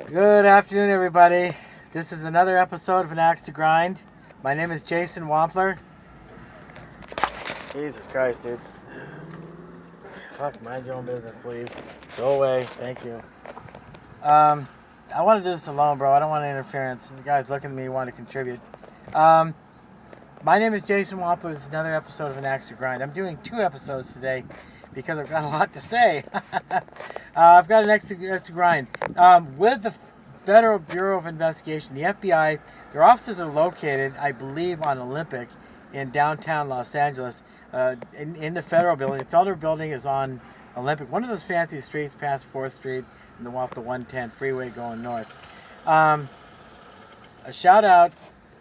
Good afternoon, everybody. This is another episode of AnAxToGrind. My name is Jason Wampler. Jesus Christ, dude. Fuck, mind your own business, please. Go away. Thank you. I want to do this alone, bro. I don't want interference. The guy's looking at me, want to contribute. My name is Jason Wampler. This is another episode of AnAxToGrind. I'm doing 2 episodes today because I've got a lot to say. I've got an extra grind. With the Federal Bureau of Investigation, the FBI, their offices are located, I believe, on Olympic in downtown Los Angeles, in the Federal Building. The Federal Building is on Olympic, one of those fancy streets past 4th Street and off the 110 freeway going north. A shout out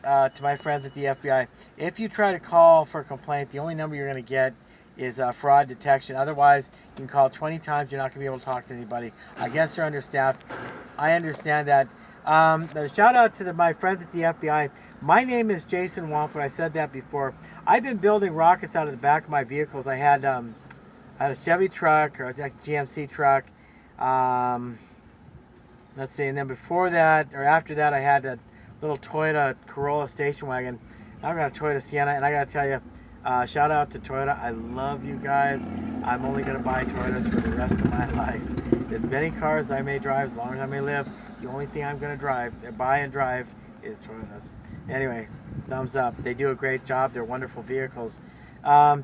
to my friends at the FBI. If you try to call for a complaint, the only number you're going to get is fraud detection. Otherwise, you can call 20 times. You're not going to be able to talk to anybody. I guess they're understaffed. I understand that. A shout out to my friends at the FBI. My name is Jason Wampler. I said that before. I've been building rockets out of the back of my vehicles. I had a Chevy truck or a GMC truck. Let's see. And then before that, or after that, I had a little Toyota Corolla station wagon. I've got a Toyota Sienna, and I got to tell you, shout out to Toyota. I love you guys. I'm only going to buy Toyotas for the rest of my life. As many cars I may drive, as long as I may live, the only thing I'm going to buy and drive is Toyotas. Anyway, thumbs up. They do a great job. They're wonderful vehicles. Shout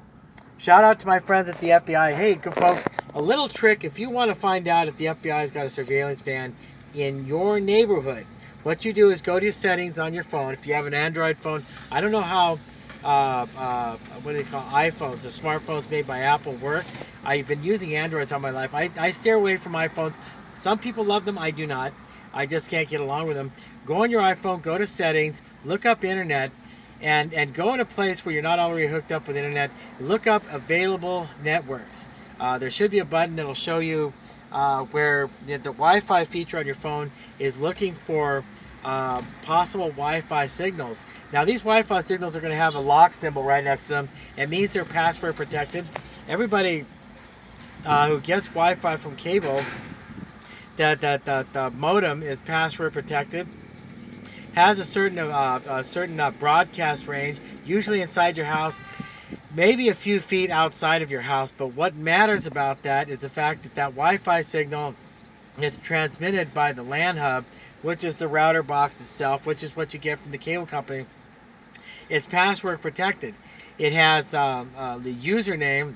out to my friends at the FBI. Hey, good folks, a little trick. If you want to find out if the FBI's got a surveillance van in your neighborhood, what you do is go to your settings on your phone. If you have an Android phone, I don't know how what do they call iPhones, the smartphones made by Apple work. I've been using Androids all my life. I steer away from iPhones. Some people love them. I do not. I just can't get along with them. Go on your iPhone, go to settings, look up internet, and go in a place where you're not already hooked up with internet. Look up available networks. There should be a button that'll show you where the Wi-Fi feature on your phone is looking for possible Wi-Fi signals. Now these Wi-Fi signals are going to have a lock symbol right next to them. It means they're password protected. Everybody who gets Wi-Fi from cable, that the modem is password protected, has a certain broadcast range, usually inside your house, maybe a few feet outside of your house. But what matters about that is the fact that Wi-Fi signal is transmitted by the LAN hub, which is the router box itself, which is what you get from the cable company. It's password protected. It has the username,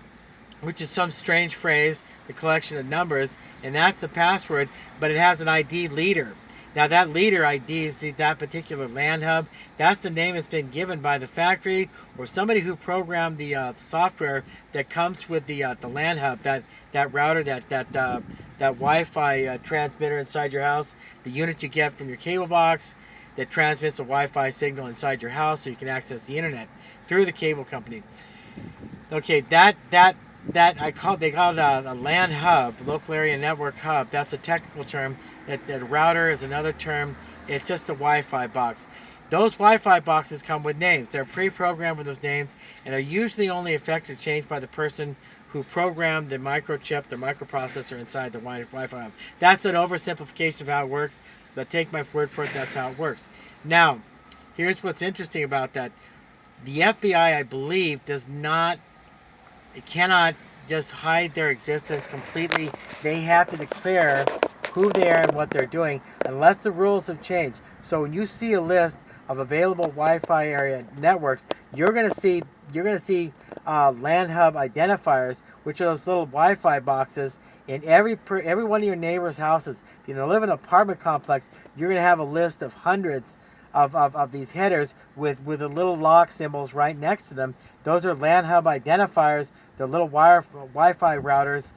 which is some strange phrase, the collection of numbers, and that's the password, but it has an ID leader. Now that leader IDs that particular LAN hub. That's the name that's been given by the factory or somebody who programmed the software that comes with the LAN hub, that router, that Wi-Fi transmitter inside your house, the unit you get from your cable box that transmits a Wi-Fi signal inside your house so you can access the internet through the cable company. Okay, they call it a LAN hub, local area network hub. That's a technical term. That router is another term. It's just a Wi-Fi box. Those Wi-Fi boxes come with names. They're pre-programmed with those names and are usually only affected or changed by the person who programmed the microchip, the microprocessor inside the Wi-Fi hub. That's an oversimplification of how it works, but take my word for it, that's how it works. Now, here's what's interesting about that. The FBI, I believe, cannot just hide their existence completely. They have to declare who they are and what they're doing, unless the rules have changed. So when you see a list of available Wi-Fi area networks, you're going to see LAN hub identifiers, which are those little Wi-Fi boxes in every one of your neighbor's houses. If you live in an apartment complex, you're going to have a list of hundreds of these headers with the little lock symbols right next to them. Those are LAN hub identifiers. They're little Wi-Fi routers.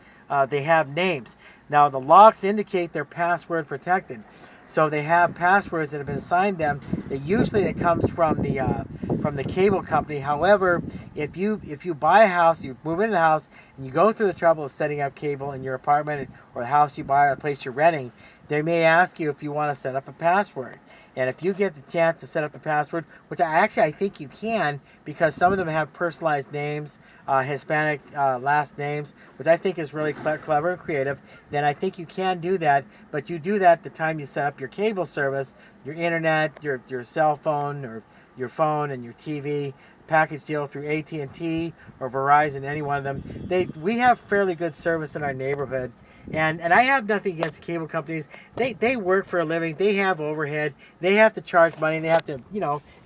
They have names. Now the locks indicate they're password protected. So they have passwords that have been assigned them. It comes from the cable company. However, if you buy a house, you move into the house, you go through the trouble of setting up cable in your apartment or the house you buy or the place you're renting, they may ask you if you want to set up a password. And if you get the chance to set up a password, which I think you can, because some of them have personalized names, Hispanic last names, which I think is really clever and creative, then I think you can do that. But you do that the time you set up your cable service, your internet, your cell phone, or your phone and your TV package deal through AT&T or Verizon, any one of them. We have fairly good service in our neighborhood, and I have nothing against cable companies. They work for a living. They have overhead. They have to charge money. They have to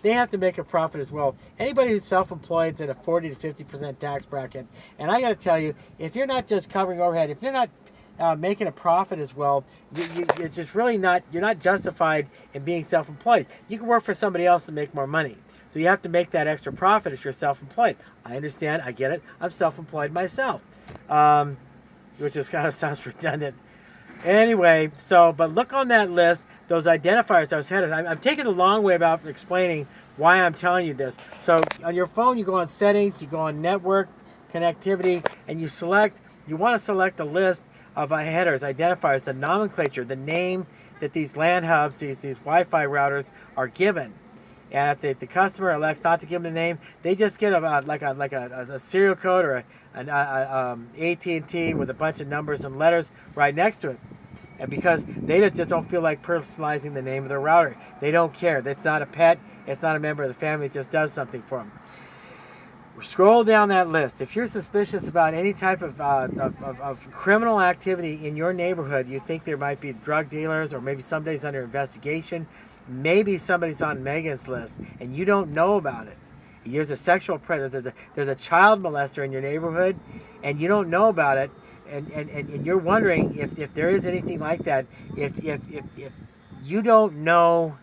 they have to make a profit as well. Anybody who's self-employed is in a 40 to 50% tax bracket, and I got to tell you, if you're not just covering overhead, if you're not making a profit as well, you're just really not. You're not justified in being self-employed. You can work for somebody else and make more money. So you have to make that extra profit if you're self-employed. I understand. I get it. I'm self-employed myself, which just kind of sounds redundant. Anyway, but look on that list, those identifiers, those headers. I'm taking a long way about explaining why I'm telling you this. So on your phone, you go on settings, you go on network connectivity, and you want to select a list of headers, identifiers, the nomenclature, the name that these LAN hubs, these Wi-Fi routers are given. And if the customer elects not to give them the name, they just get a serial code or an AT&T with a bunch of numbers and letters right next to it. And because they just don't feel like personalizing the name of their router. They don't care. That's not a pet. It's not a member of the family. It just does something for them. Scroll down that list. If you're suspicious about any type of criminal activity in your neighborhood, you think there might be drug dealers or maybe somebody's under investigation, maybe somebody's on Megan's list and you don't know about it. There's a sexual predator, there's a child molester in your neighborhood and you don't know about it, and you're wondering if there is anything like that. If you don't know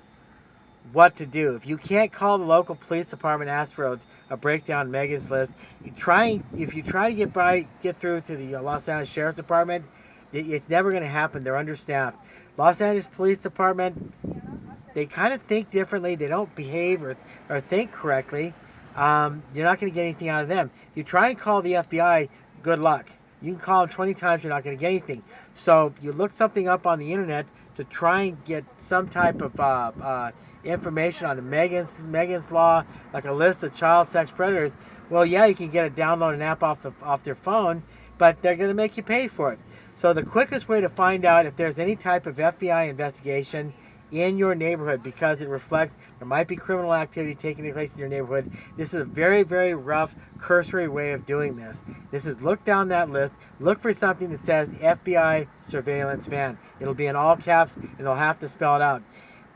what to do, if you can't call the local police department, ask for a breakdown of Megan's list, if you try to get through to the Los Angeles Sheriff's Department, it's never going to happen. They're understaffed. Los Angeles Police Department, they kind of think differently. They don't behave or think correctly. You're not going to get anything out of them. You try and call the FBI, good luck. You can call them 20 times, you're not going to get anything. So you look something up on the internet to try and get some type of information on the Megan's Law, like a list of child sex predators. Well, yeah, you can download an app off their phone, but they're going to make you pay for it. So the quickest way to find out if there's any type of FBI investigation in your neighborhood, because it reflects there might be criminal activity taking place in your neighborhood. This is a very, very rough, cursory way of doing this. This is look down that list, look for something that says FBI surveillance van. It'll be in all caps and they'll have to spell it out.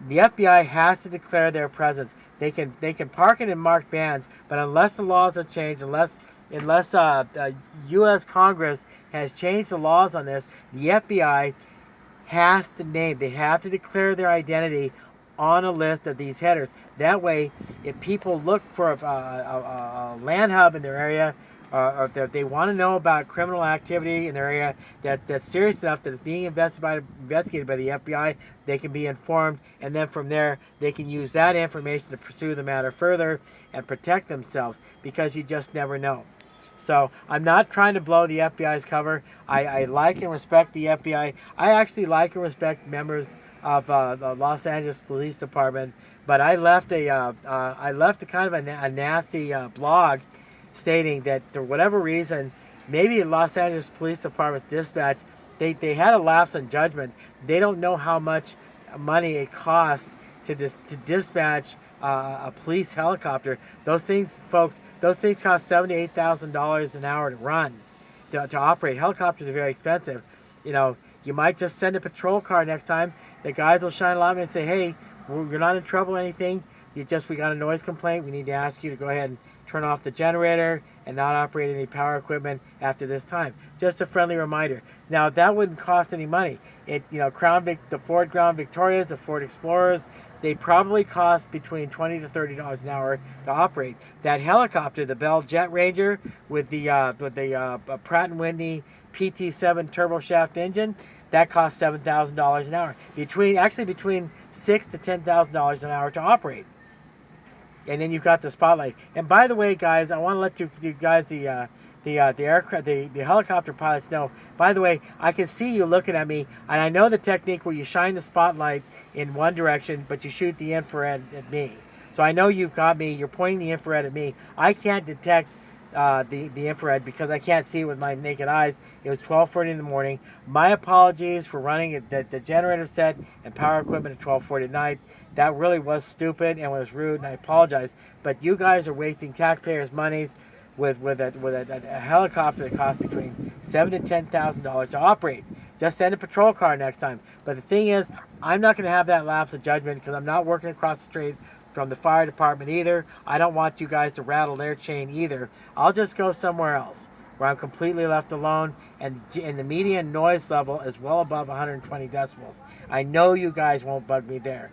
The FBI has to declare their presence. They can park it in marked vans, but unless the laws have changed, unless U.S. Congress has changed the laws on this, the FBI has to they have to declare their identity on a list of these headers. That way, if people look for a LAN hub in their area, or if they want to know about criminal activity in their area that's serious enough that it's being investigated by the FBI, they can be informed, and then from there, they can use that information to pursue the matter further and protect themselves, because you just never know. So I'm not trying to blow the FBI's cover. I like and respect the FBI. I actually like and respect members of the Los Angeles Police Department. But I left a kind of a nasty blog stating that for whatever reason, maybe the Los Angeles Police Department's dispatch, they had a lapse in judgment. They don't know how much money it costs to dispatch a police helicopter. Those things, folks, cost $7,000 to $8,000 an hour to run, to operate. Helicopters are very expensive. You might just send a patrol car next time. The guys will shine a light and say, hey, you're not in trouble or anything. We got a noise complaint. We need to ask you to go ahead and turn off the generator and not operate any power equipment after this time. Just a friendly reminder. Now, that wouldn't cost any money. The Ford Crown Victorias, the Ford Explorers, they probably cost between $20 to $30 an hour to operate. That helicopter, the Bell Jet Ranger with the Pratt & Whitney PT7 turboshaft engine, that costs $7,000 an hour. Between $6,000 to $10,000 an hour to operate. And then you've got the spotlight. And by the way, guys, I want to let you guys, the the aircraft, the helicopter pilots know. By the way, I can see you looking at me, and I know the technique where you shine the spotlight in one direction, but you shoot the infrared at me. So I know you've got me. You're pointing the infrared at me. I can't detect the infrared because I can't see it with my naked eyes. It was 12:40 in the morning. My apologies for running the generator set and power equipment at 12:40 at night. That really was stupid and was rude, and I apologize. But you guys are wasting taxpayers' monies with a helicopter that costs between $7,000 to $10,000 to operate. Just send a patrol car next time. But the thing is, I'm not going to have that lapse of judgment because I'm not working across the street from the fire department either. I don't want you guys to rattle their chain either. I'll just go somewhere else where I'm completely left alone, and the median noise level is well above 120 decibels. I know you guys won't bug me there.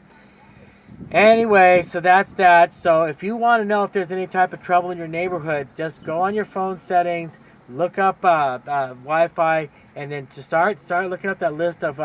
Anyway, so that's that. So if you want to know if there's any type of trouble in your neighborhood, just go on your phone settings, look up Wi-Fi, and then just start looking up that list of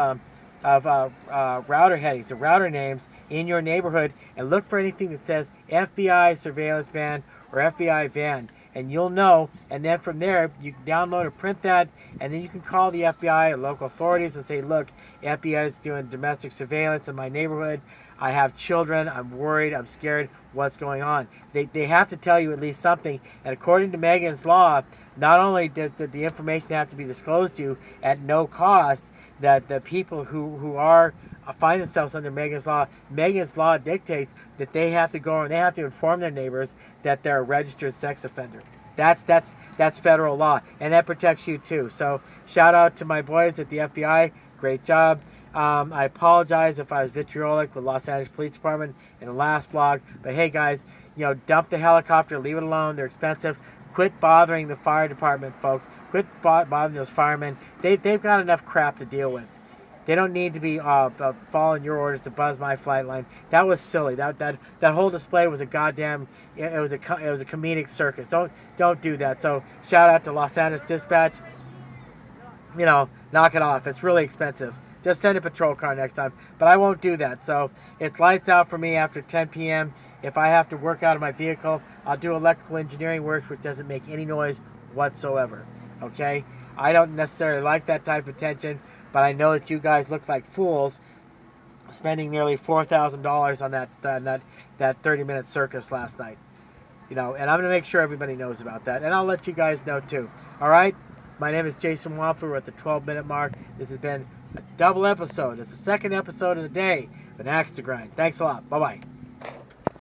router headings, the router names in your neighborhood, and look for anything that says FBI surveillance van or FBI van, and you'll know. And then from there, you can download or print that, and then you can call the FBI or local authorities and say, look, FBI is doing domestic surveillance in my neighborhood. I have children. I'm worried. I'm scared. What's going on? They have to tell you at least something. And according to Megan's Law, not only does the information have to be disclosed to you at no cost, that the people who find themselves under Megan's Law dictates that they have to go and they have to inform their neighbors that they're a registered sex offender. That's federal law, and that protects you too. So shout out to my boys at the FBI. Great job. I apologize if I was vitriolic with Los Angeles Police Department in the last blog. But hey, guys, dump the helicopter, leave it alone. They're expensive. Quit bothering the fire department, folks. Quit bothering those firemen. They've got enough crap to deal with. They don't need to be following your orders to buzz my flight line. That was silly. That whole display was a goddamn. It was a comedic circus. Don't do that. So shout out to Los Angeles Dispatch. Knock it off. It's really expensive. Just send a patrol car next time. But I won't do that. So it's lights out for me after 10 p.m. If I have to work out of my vehicle, I'll do electrical engineering work which doesn't make any noise whatsoever. Okay? I don't necessarily like that type of tension, but I know that you guys look like fools spending nearly $4,000 on that 30-minute circus last night. And I'm going to make sure everybody knows about that. And I'll let you guys know too. All right? My name is Jason Wampler. We're at the 12-minute mark. This has been a double episode. It's the second episode of the day of AnAxToGrind. Thanks a lot. Bye-bye.